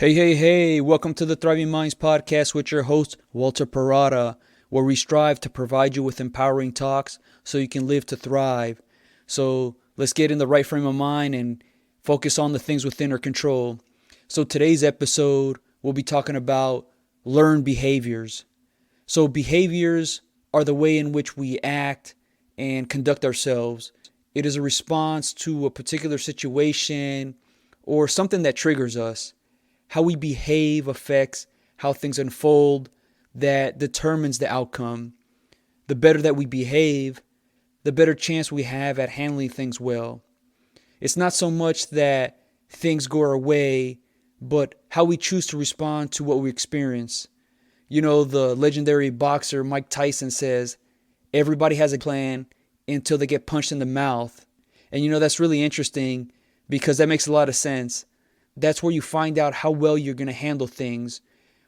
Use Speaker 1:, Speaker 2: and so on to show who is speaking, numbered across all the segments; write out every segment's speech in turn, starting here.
Speaker 1: Hey, welcome to the Thriving Minds podcast with your host, Walter Parada, where we strive to provide you with empowering talks so you can live to thrive. So let's get in the right frame of mind and focus on the things within our control. So today's episode, we'll be talking about learned behaviors. So behaviors are the way in which we act and conduct ourselves. It is a response to a particular situation or something that triggers us. How we behave affects how things unfold. That determines the outcome. The better that we behave, the better chance we have at handling things well. It's not so much that things go our way, but how we choose to respond to what we experience. You know, the legendary boxer Mike Tyson says, everybody has a plan until they get punched in the mouth. And that's really interesting because that makes a lot of sense. That's where you find out how well you're going to handle things,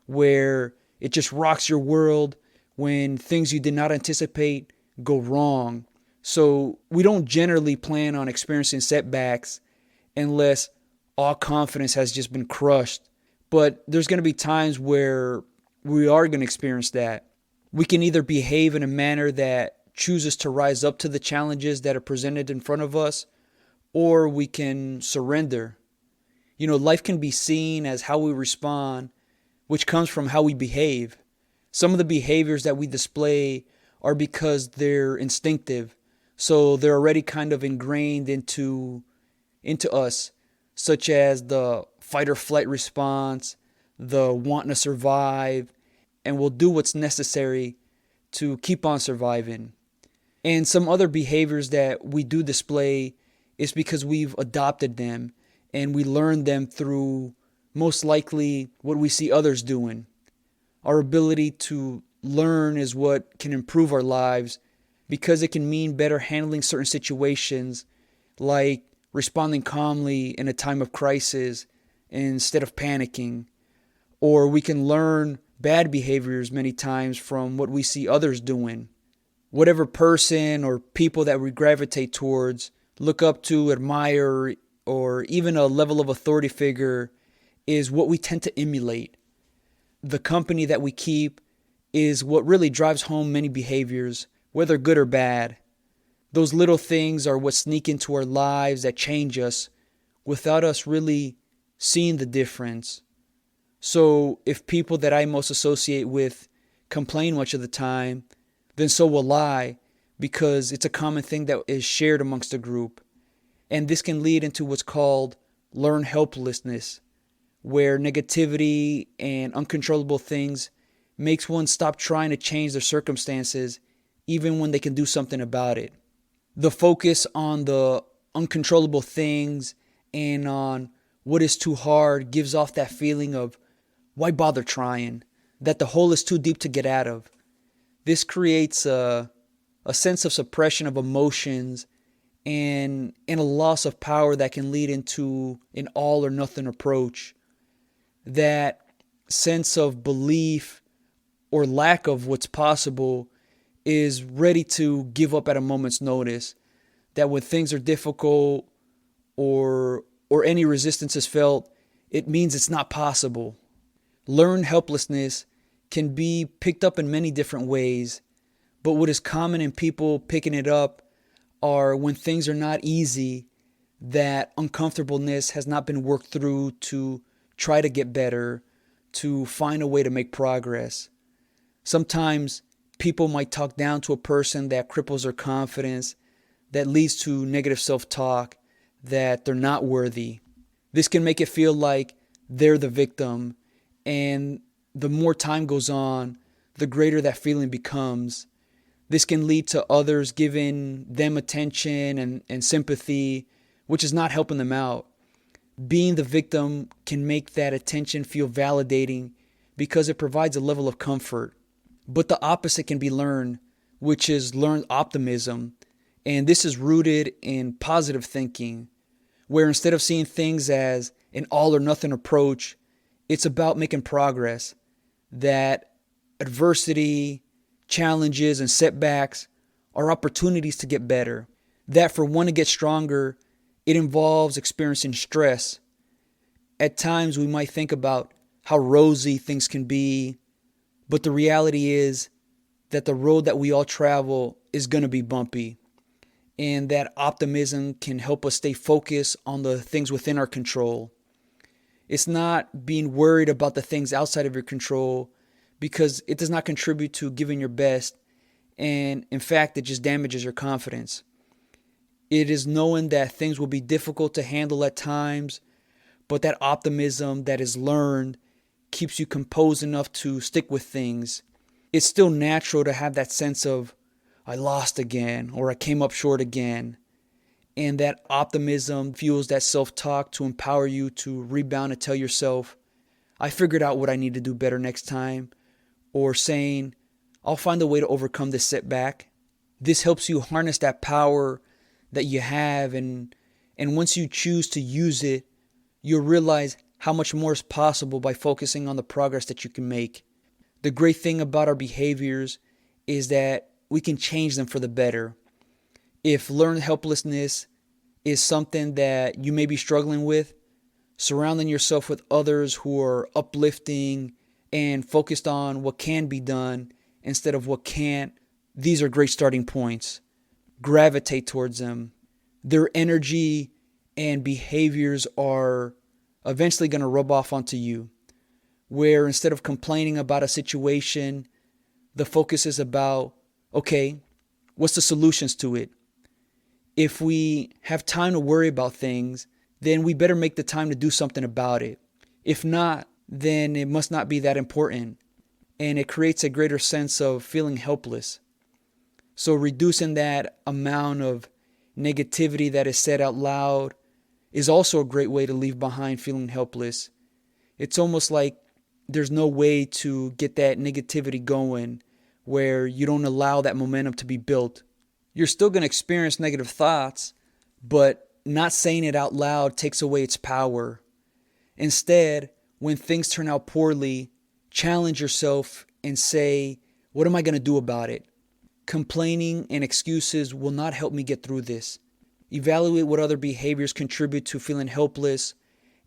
Speaker 1: where it just rocks your world when things you did not anticipate go wrong. So we don't generally plan on experiencing setbacks unless all confidence has just been crushed. But there's going to be times where we are going to experience that. We can either behave in a manner that chooses to rise up to the challenges that are presented in front of us, or we can surrender. Life can be seen as how we respond, which comes from how we behave. Some of the behaviors that we display are because they're instinctive. So they're already kind of ingrained into us, such as the fight or flight response, the wanting to survive, and we'll do what's necessary to keep on surviving. And some other behaviors that we do display is because we've adopted them. And we learn them through most likely what we see others doing. Our ability to learn is what can improve our lives because it can mean better handling certain situations, like responding calmly in a time of crisis instead of panicking. Or we can learn bad behaviors many times from what we see others doing. Whatever person or people that we gravitate towards, look up to, admire, or even a level of authority figure is what we tend to emulate. The company that we keep is what really drives home many behaviors, whether good or bad. Those little things are what sneak into our lives that change us without us really seeing the difference. So if people that I most associate with complain much of the time, then so will I, because it's a common thing that is shared amongst the group. And this can lead into what's called learned helplessness, where negativity and uncontrollable things makes one stop trying to change their circumstances, even when they can do something about it. The focus on the uncontrollable things and on what is too hard gives off that feeling of, why bother trying? That the hole is too deep to get out of. This creates a sense of suppression of emotions and a loss of power that can lead into an all or nothing approach. That sense of belief or lack of what's possible is ready to give up at a moment's notice. That when things are difficult or any resistance is felt, it means it's not possible. Learned helplessness can be picked up in many different ways, but what is common in people picking it up are when things are not easy, that uncomfortableness has not been worked through to try to get better, to find a way to make progress. Sometimes people might talk down to a person that cripples their confidence, that leads to negative self-talk, that they're not worthy. This can make it feel like they're the victim, and the more time goes on, the greater that feeling becomes. This can lead to others giving them attention and sympathy, which is not helping them out. Being the victim can make that attention feel validating because it provides a level of comfort. But the opposite can be learned, which is learned optimism. And this is rooted in positive thinking, where instead of seeing things as an all or nothing approach, it's about making progress. That adversity, challenges, and setbacks are opportunities to get better. That for one to get stronger, it involves experiencing stress. At times we might think about how rosy things can be, but the reality is that the road that we all travel is going to be bumpy. And that optimism can help us stay focused on the things within our control. It's not being worried about the things outside of your control, because it does not contribute to giving your best. And in fact, it just damages your confidence. It is knowing that things will be difficult to handle at times, but that optimism that is learned keeps you composed enough to stick with things. It's still natural to have that sense of, I lost again, or I came up short again. And that optimism fuels that self-talk to empower you to rebound and tell yourself, I figured out what I need to do better next time. Or saying, I'll find a way to overcome this setback. This helps you harness that power that you have. And once you choose to use it, you'll realize how much more is possible by focusing on the progress that you can make. The great thing about our behaviors is that we can change them for the better. If learned helplessness is something that you may be struggling with, surrounding yourself with others who are uplifting and focused on what can be done instead of what can't, these are great starting points. Gravitate towards them. Their energy and behaviors are eventually going to rub off onto you, where instead of complaining about a situation, the focus is about, okay, what's the solutions to it? If we have time to worry about things, then we better make the time to do something about it. If not, then it must not be that important. And it creates a greater sense of feeling helpless. So reducing that amount of negativity that is said out loud is also a great way to leave behind feeling helpless. It's almost like there's no way to get that negativity going where you don't allow that momentum to be built. You're still going to experience negative thoughts, but not saying it out loud takes away its power. Instead, when things turn out poorly, challenge yourself and say, what am I going to do about it? Complaining and excuses will not help me get through this. Evaluate what other behaviors contribute to feeling helpless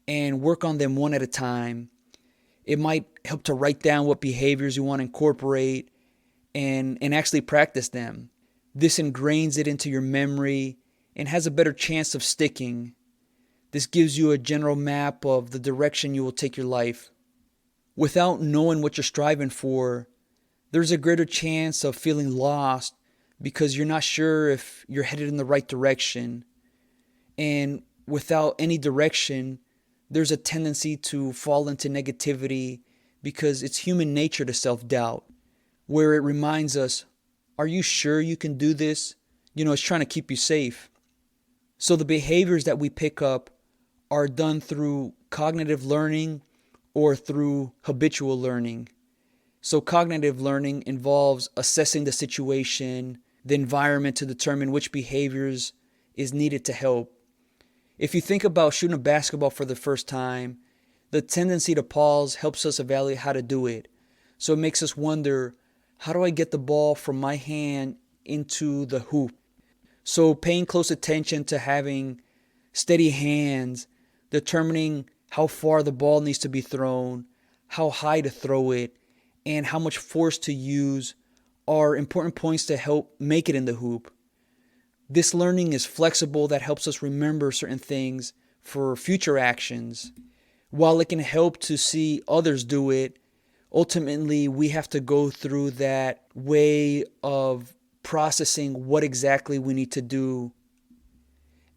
Speaker 1: and work on them one at a time. It might help to write down what behaviors you want to incorporate and actually practice them. This ingrains it into your memory and has a better chance of sticking. This gives you a general map of the direction you will take your life. Without knowing what you're striving for, there's a greater chance of feeling lost because you're not sure if you're headed in the right direction. And without any direction, there's a tendency to fall into negativity because it's human nature to self-doubt, where it reminds us, are you sure you can do this? It's trying to keep you safe. So the behaviors that we pick up are done through cognitive learning or through habitual learning. So cognitive learning involves assessing the situation, the environment to determine which behaviors is needed to help. If you think about shooting a basketball for the first time, the tendency to pause helps us evaluate how to do it. So it makes us wonder, how do I get the ball from my hand into the hoop? So paying close attention to having steady hands, determining how far the ball needs to be thrown, how high to throw it, and how much force to use are important points to help make it in the hoop. This learning is flexible that helps us remember certain things for future actions. While it can help to see others do it, ultimately we have to go through that way of processing what exactly we need to do.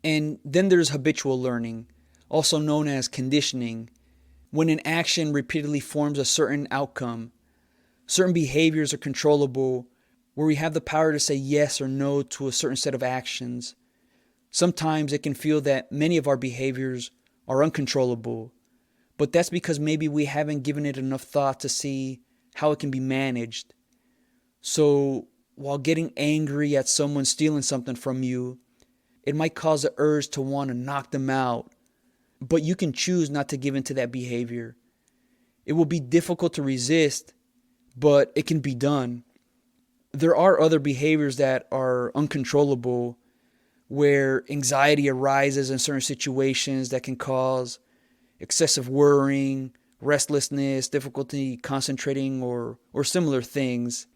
Speaker 1: And then there's habitual learning, also known as conditioning. When an action repeatedly forms a certain outcome, certain behaviors are controllable, where we have the power to say yes or no to a certain set of actions. Sometimes it can feel that many of our behaviors are uncontrollable, but that's because maybe we haven't given it enough thought to see how it can be managed. So while getting angry at someone stealing something from you, it might cause the urge to want to knock them out, but you can choose not to give in to that behavior. It will be difficult to resist, but it can be done. There are other behaviors that are uncontrollable, where anxiety arises in certain situations that can cause excessive worrying, restlessness, difficulty concentrating, or similar things.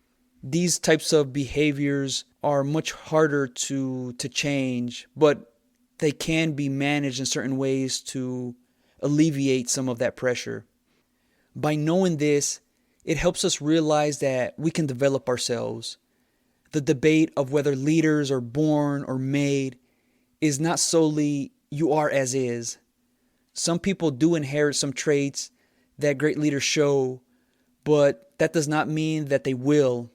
Speaker 1: These types of behaviors are much harder to change, but they can be managed in certain ways to alleviate some of that pressure. By knowing this, it helps us realize that we can develop ourselves. The debate of whether leaders are born or made is not solely you are as is. Some people do inherit some traits that great leaders show, but that does not mean that they will.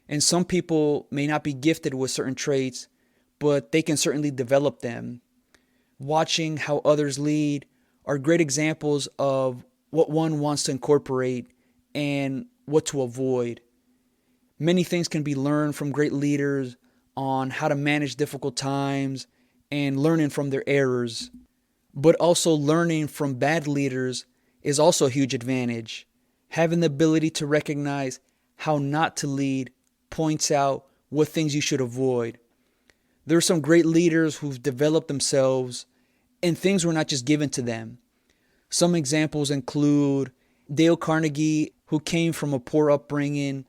Speaker 1: And some people may not be gifted with certain traits, but they can certainly develop them. Watching how others lead are great examples of what one wants to incorporate and what to avoid. Many things can be learned from great leaders on how to manage difficult times and learning from their errors. But also learning from bad leaders is also a huge advantage. Having the ability to recognize how not to lead points out what things you should avoid. There are some great leaders who've developed themselves and things were not just given to them. Some examples include Dale Carnegie, who came from a poor upbringing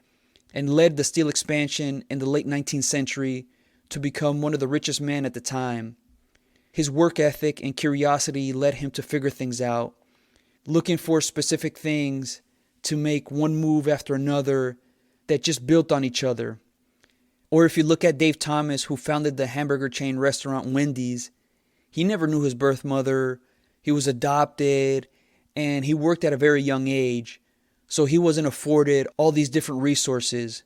Speaker 1: and led the steel expansion in the late 19th century to become one of the richest men at the time. His work ethic and curiosity led him to figure things out, looking for specific things to make one move after another that just built on each other. Or if you look at Dave Thomas, who founded the hamburger chain restaurant Wendy's, he never knew his birth mother, he was adopted, and he worked at a very young age, so he wasn't afforded all these different resources.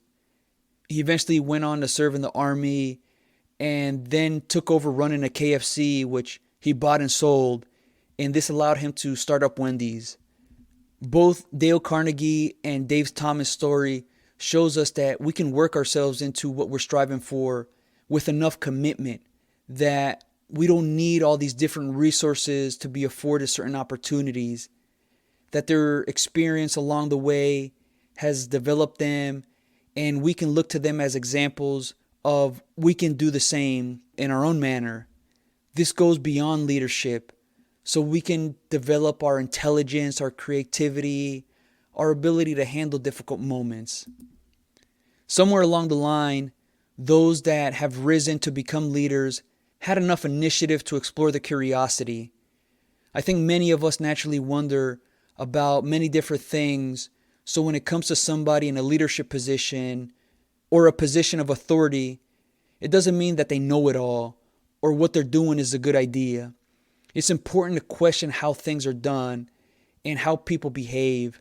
Speaker 1: He eventually went on to serve in the army and then took over running a KFC, which he bought and sold, and this allowed him to start up Wendy's. Both Dale Carnegie and Dave Thomas' story shows us that we can work ourselves into what we're striving for with enough commitment that we don't need all these different resources to be afforded certain opportunities, that their experience along the way has developed them, and we can look to them as examples of we can do the same in our own manner. This goes beyond leadership, so we can develop our intelligence, our creativity, our ability to handle difficult moments. Somewhere along the line, those that have risen to become leaders had enough initiative to explore the curiosity. I think many of us naturally wonder about many different things, so when it comes to somebody in a leadership position or a position of authority, it doesn't mean that they know it all or what they're doing is a good idea. It's important to question how things are done and how people behave.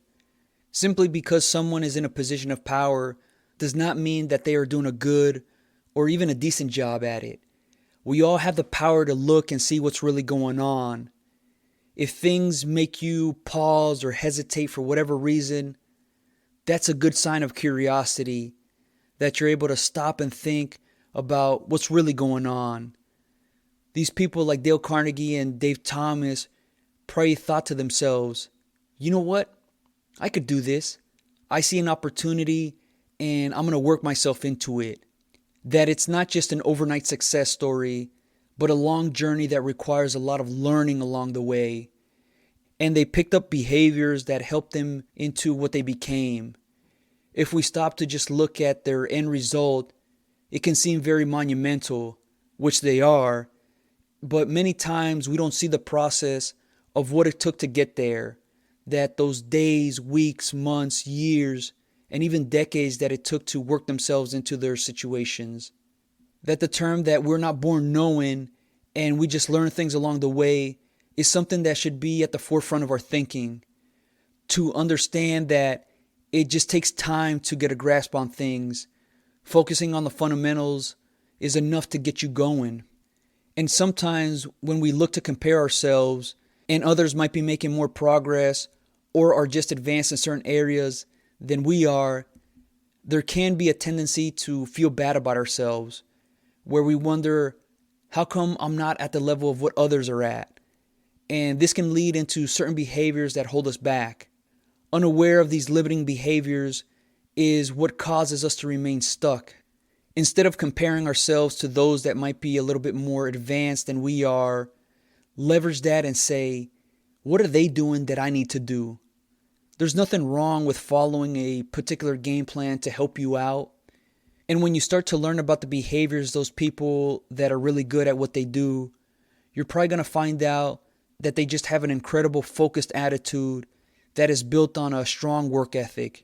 Speaker 1: Simply because someone is in a position of power does not mean that they are doing a good or even a decent job at it. We all have the power to look and see what's really going on. If things make you pause or hesitate for whatever reason, that's a good sign of curiosity, that you're able to stop and think about what's really going on. These people like Dale Carnegie and Dave Thomas probably thought to themselves, you know what? I could do this. I see an opportunity and I'm going to work myself into it. That it's not just an overnight success story, but a long journey that requires a lot of learning along the way. And they picked up behaviors that helped them into what they became. If we stop to just look at their end result, it can seem very monumental, which they are, but many times we don't see the process of what it took to get there, that those days, weeks, months, years, and even decades that it took to work themselves into their situations. That the term that we're not born knowing and we just learn things along the way is something that should be at the forefront of our thinking. To understand that it just takes time to get a grasp on things. Focusing on the fundamentals is enough to get you going. And sometimes when we look to compare ourselves and others might be making more progress or are just advanced in certain areas than we are, there can be a tendency to feel bad about ourselves, where we wonder, how come I'm not at the level of what others are at? And this can lead into certain behaviors that hold us back. Unaware of these limiting behaviors is what causes us to remain stuck. Instead of comparing ourselves to those that might be a little bit more advanced than we are, leverage that and say, what are they doing that I need to do? There's nothing wrong with following a particular game plan to help you out. And when you start to learn about the behaviors, those people that are really good at what they do, you're probably going to find out that they just have an incredible focused attitude that is built on a strong work ethic,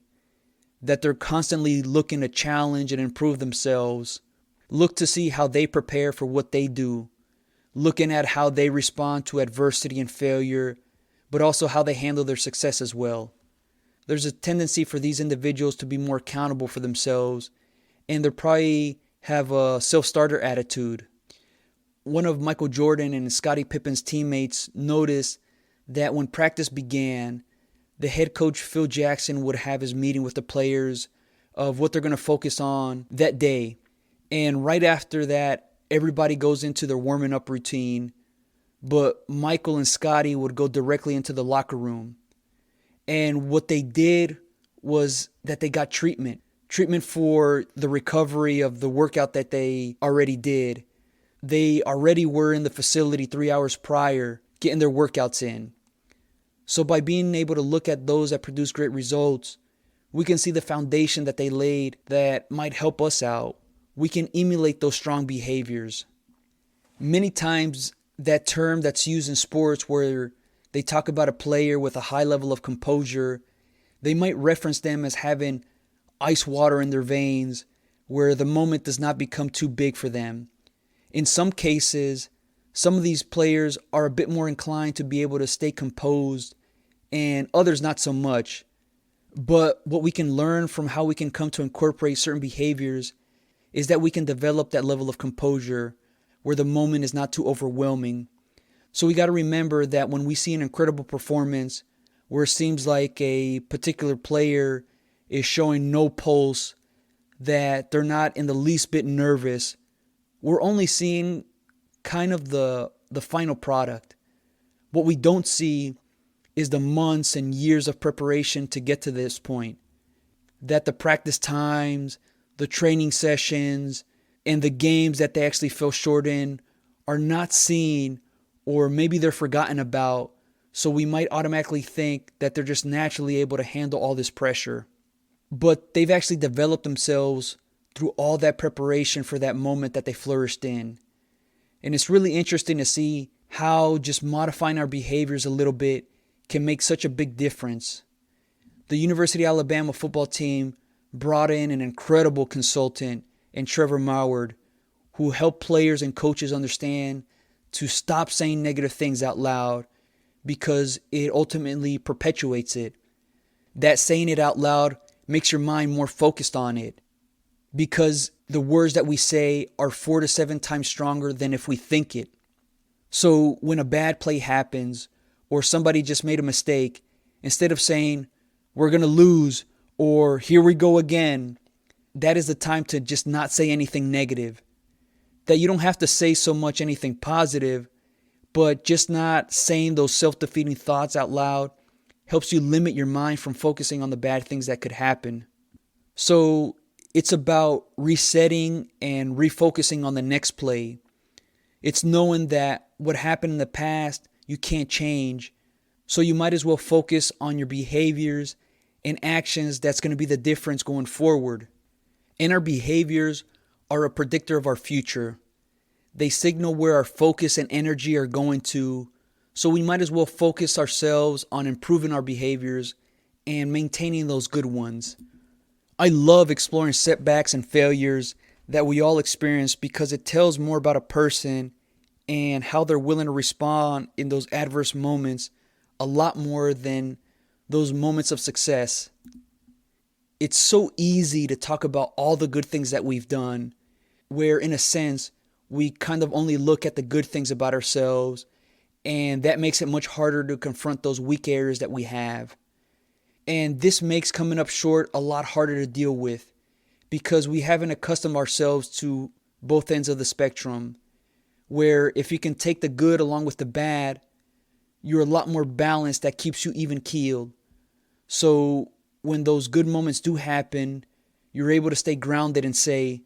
Speaker 1: that they're constantly looking to challenge and improve themselves, look to see how they prepare for what they do, looking at how they respond to adversity and failure, but also how they handle their success as well. There's a tendency for these individuals to be more accountable for themselves, and they probably have a self-starter attitude. One of Michael Jordan and Scottie Pippen's teammates noticed that when practice began, the head coach Phil Jackson would have his meeting with the players of what they're going to focus on that day. And right after that, everybody goes into their warming up routine, but Michael and Scottie would go directly into the locker room. And what they did was that they got treatment for the recovery of the workout that they already did. They already were in the facility 3 hours prior, getting their workouts in. So by being able to look at those that produce great results, we can see the foundation that they laid that might help us out. We can emulate those strong behaviors. Many times that term that's used in sports where they talk about a player with a high level of composure, they might reference them as having ice water in their veins where the moment does not become too big for them. In some cases, some of these players are a bit more inclined to be able to stay composed and others not so much. But what we can learn from how we can come to incorporate certain behaviors is that we can develop that level of composure where the moment is not too overwhelming. So we got to remember that when we see an incredible performance where it seems like a particular player is showing no pulse, that they're not in the least bit nervous, we're only seeing kind of the final product. What we don't see is the months and years of preparation to get to this point. That the practice times, the training sessions, and the games that they actually fell short in are not seen, or maybe they're forgotten about, so we might automatically think that they're just naturally able to handle all this pressure. But they've actually developed themselves through all that preparation for that moment that they flourished in. And it's really interesting to see how just modifying our behaviors a little bit can make such a big difference. The University of Alabama football team brought in an incredible consultant in Trevor Moward, who helped players and coaches understand to stop saying negative things out loud because it ultimately perpetuates it. That saying it out loud makes your mind more focused on it because the words that we say are 4 to 7 times stronger than if we think it. So when a bad play happens or somebody just made a mistake, instead of saying, we're going to lose or here we go again, that is the time to just not say anything negative. That you don't have to say so much anything positive, but just not saying those self-defeating thoughts out loud helps you limit your mind from focusing on the bad things that could happen. So it's about resetting and refocusing on the next play. It's knowing that what happened in the past, you can't change. So you might as well focus on your behaviors and actions that's going to be the difference going forward. And our behaviors are a predictor of our future. They signal where our focus and energy are going to, so we might as well focus ourselves on improving our behaviors and maintaining those good ones. I love exploring setbacks and failures that we all experience because it tells more about a person and how they're willing to respond in those adverse moments a lot more than those moments of success. It's so easy to talk about all the good things that we've done, where in a sense, we kind of only look at the good things about ourselves, and that makes it much harder to confront those weak areas that we have. And this makes coming up short a lot harder to deal with because we haven't accustomed ourselves to both ends of the spectrum, where if you can take the good along with the bad, you're a lot more balanced. That keeps you even keeled. So when those good moments do happen, you're able to stay grounded and say,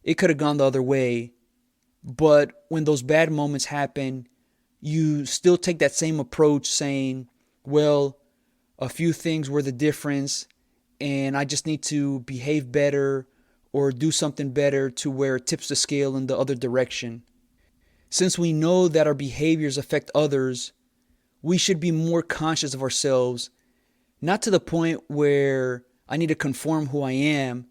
Speaker 1: it could have gone the other way. But when those bad moments happen, you still take that same approach saying, well, a few things were the difference and I just need to behave better or do something better to where it tips the scale in the other direction. Since we know that our behaviors affect others, we should be more conscious of ourselves, not to the point where I need to conform who I am,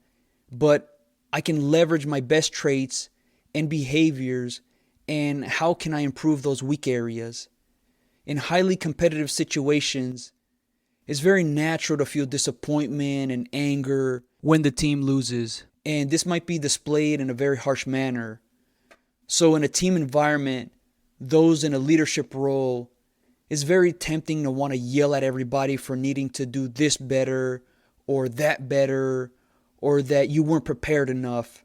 Speaker 1: but I can leverage my best traits and behaviors, and how can I improve those weak areas. In highly competitive situations, it's very natural to feel disappointment and anger when the team loses, and this might be displayed in a very harsh manner. So in a team environment, those in a leadership role, it's very tempting to want to yell at everybody for needing to do this better or that you weren't prepared enough.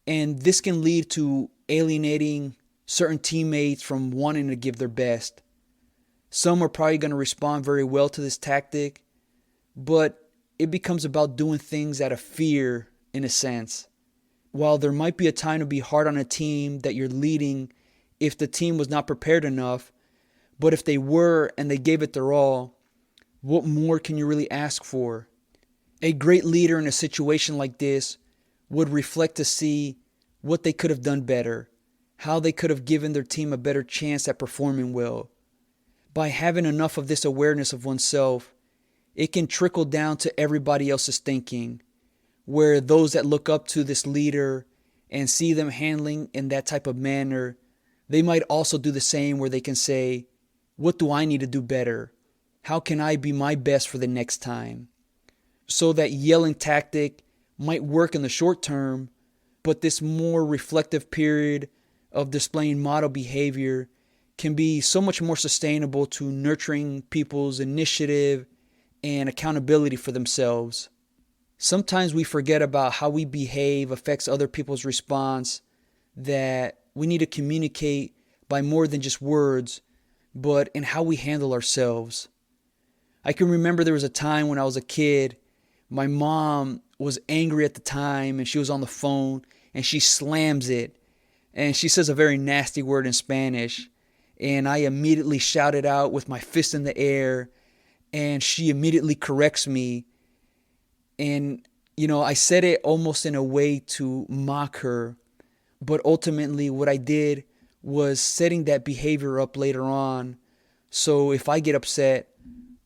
Speaker 1: And this can lead to alienating certain teammates from wanting to give their best. Some are probably going to respond very well to this tactic, but it becomes about doing things out of fear in a sense. While there might be a time to be hard on a team that you're leading if the team was not prepared enough, but if they were and they gave it their all, what more can you really ask for? A great leader in a situation like this would reflect to see what they could have done better, how they could have given their team a better chance at performing well. By having enough of this awareness of oneself, it can trickle down to everybody else's thinking, where those that look up to this leader and see them handling in that type of manner, they might also do the same, where they can say, what do I need to do better? How can I be my best for the next time? So that yelling tactic might work in the short term, but this more reflective period of displaying model behavior can be so much more sustainable to nurturing people's initiative and accountability for themselves. Sometimes we forget about how we behave affects other people's response, that we need to communicate by more than just words, but in how we handle ourselves. I can remember there was a time when I was a kid, my mom was angry at the time and she was on the phone and she slams it and she says a very nasty word in Spanish, and I immediately shouted out with my fist in the air, and she immediately corrects me. And, I said it almost in a way to mock her, but ultimately what I did was setting that behavior up later on. So if I get upset,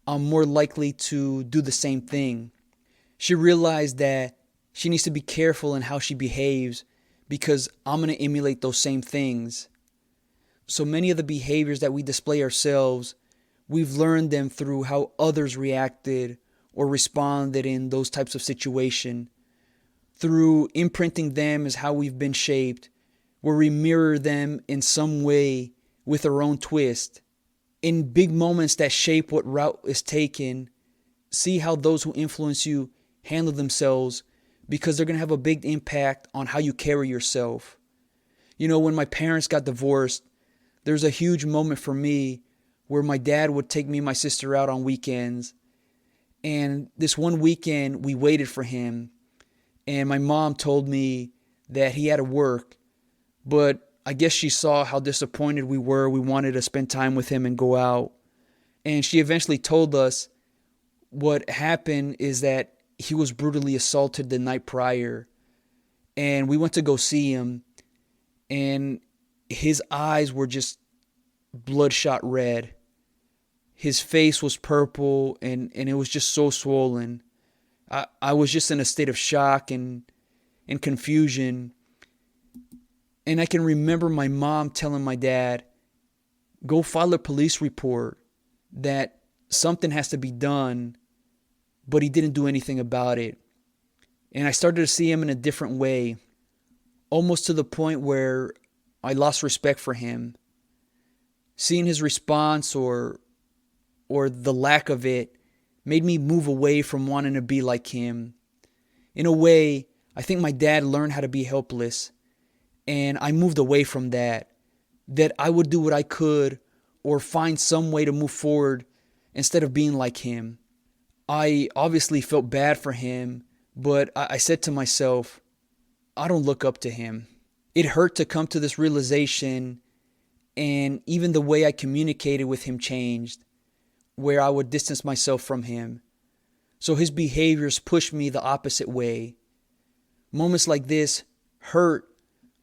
Speaker 1: I'm more likely to do the same thing. She realized that she needs to be careful in how she behaves because I'm going to emulate those same things. So many of the behaviors that we display ourselves, we've learned them through how others reacted or responded in those types of situations. Through imprinting them as how we've been shaped, where we mirror them in some way with our own twist. In big moments that shape what route is taken, see how those who influence you handle themselves, because they're going to have a big impact on how you carry yourself. When my parents got divorced, there's a huge moment for me where my dad would take me and my sister out on weekends. And this one weekend, we waited for him. And my mom told me that he had to work. But I guess she saw how disappointed we were. We wanted to spend time with him and go out. And she eventually told us what happened is that he was brutally assaulted the night prior. And we went to go see him. And his eyes were just bloodshot red. His face was purple and it was just so swollen. I was just in a state of shock and confusion. And I can remember my mom telling my dad, go file a police report, that something has to be done, but he didn't do anything about it. And I started to see him in a different way, almost to the point where I lost respect for him. Seeing his response or the lack of it made me move away from wanting to be like him. In a way, I think my dad learned how to be helpless, and I moved away from that I would do what I could or find some way to move forward instead of being like him. I obviously felt bad for him, but I said to myself, I don't look up to him. It hurt to come to this realization And even the way I communicated with him changed, where I would distance myself from him. So his behaviors pushed me the opposite way. Moments like this hurt,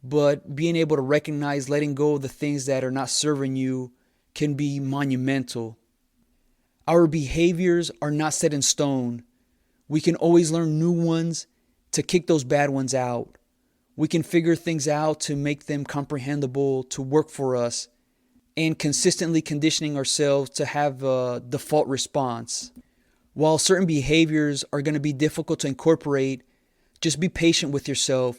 Speaker 1: but being able to recognize letting go of the things that are not serving you can be monumental. Our behaviors are not set in stone. We can always learn new ones to kick those bad ones out. We can figure things out to make them comprehensible, to work for us, and consistently conditioning ourselves to have a default response. While certain behaviors are going to be difficult to incorporate, just be patient with yourself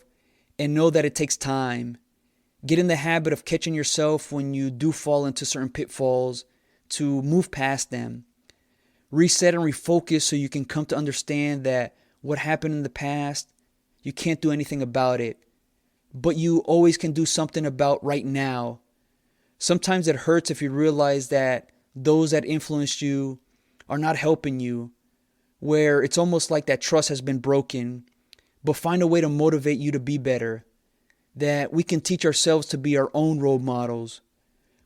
Speaker 1: and know that it takes time. Get in the habit of catching yourself when you do fall into certain pitfalls to move past them. Reset and refocus so you can come to understand that what happened in the past, you can't do anything about it. But you always can do something about right now. Sometimes it hurts if you realize that those that influenced you are not helping you, where it's almost like that trust has been broken. But find a way to motivate you to be better. That we can teach ourselves to be our own role models.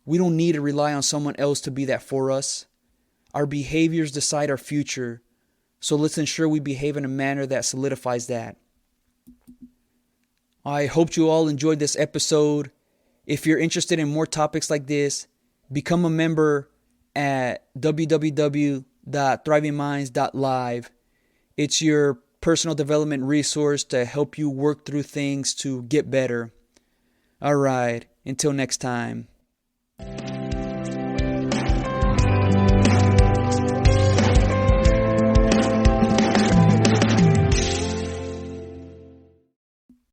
Speaker 1: We don't need to rely on someone else to be that for us. Our behaviors decide our future, so let's ensure we behave in a manner that solidifies that. I hope you all enjoyed this episode. If you're interested in more topics like this, become a member at www.thrivingminds.live. It's your personal development resource to help you work through things to get better. All right, until next time.